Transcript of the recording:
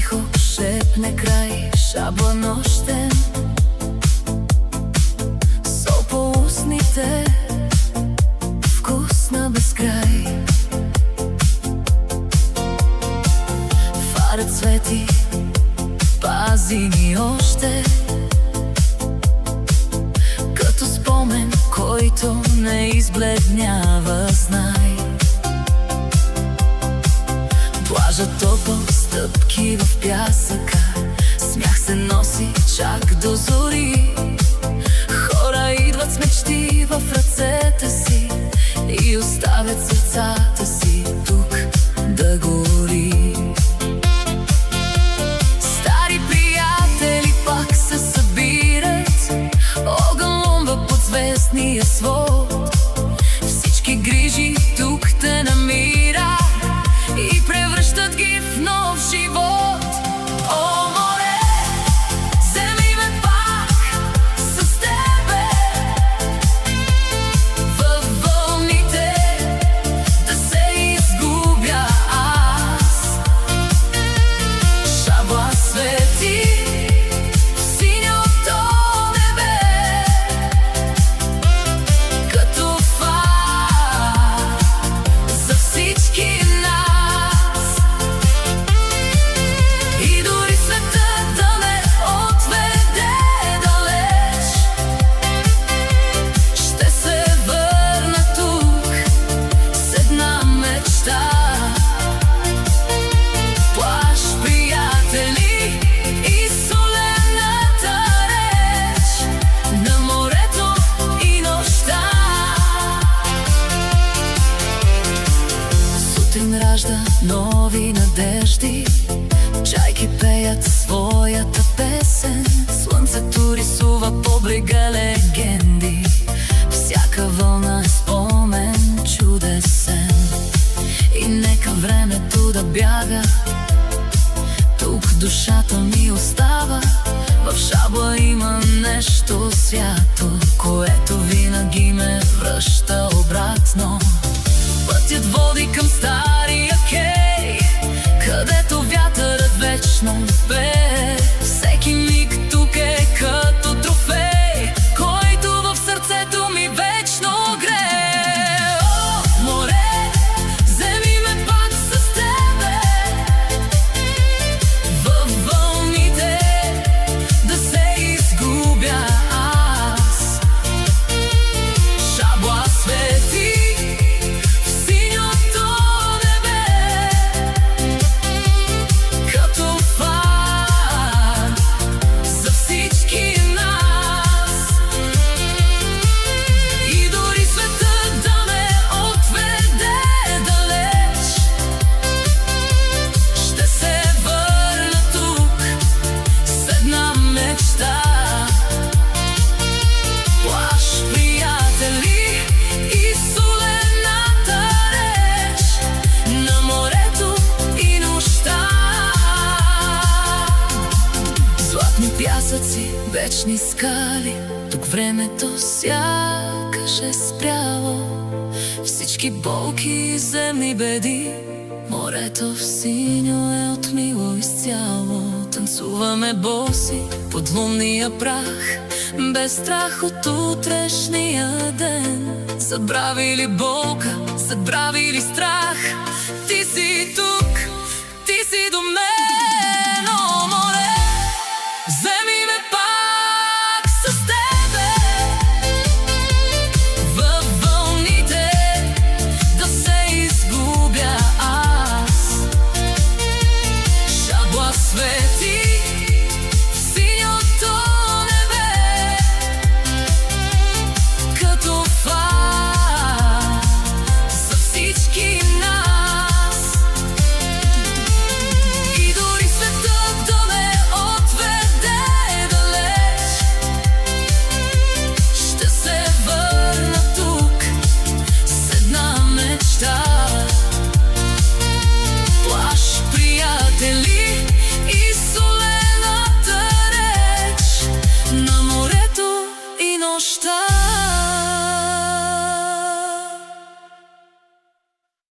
тихо шепне край шабла нощен. Сол по устните, вкусна безкрай. Фарът свети, пази ни още, като спомен, който не избледнява, знай. Плажа топъл, стъпки в пясъка, смях се носи чак до зори. Хора идват с мечти в ръцете си и оставят сърцата си тук да гори. Стари приятели пак се събират, огън ломва под звездния свод. Всички грижи тук те намира и превръщат ги в нов живот. О, море, вземи ме пак с тебе във вълните, да се изгубя аз. Шабла свети в синьото небе, като фар за всички нас. И дори светът да ме отведе далеч, ще се върна тук с една мечта. Плаж, приятели и солената реч на морето и нощта. Сутрин ражда нови надежди, чайки пеят своята песен. Слънцето рисува по брега легенди, всяка вълна е спомен чудесен. И нека времето да бяга, тук душата ми остава. В Шабла има нещо свято, което винаги ме връща обратно. Пътят води към стария кей, където вятърът вечно пее. Всеки миг тук е като трофей, който в сърцето ми вечно грее. О, море, вземи ме пак с тебе във вълните, да се изгубя аз. Шабла свети в синьото небе, като фар за всички нас. И дори светът да ме отведе далеч, ще се върна тук с една мечта. Плаж, приятели и солената реч на морето и нощта. Златни пясъци, вечни скали, тук времето сякаш е спряло. Всички болки и земни беди, морето в синьо е отмило изцяло. Танцуваме боси под лунния прах, без страх от утрешния ден. Забравили болка, забравили страх,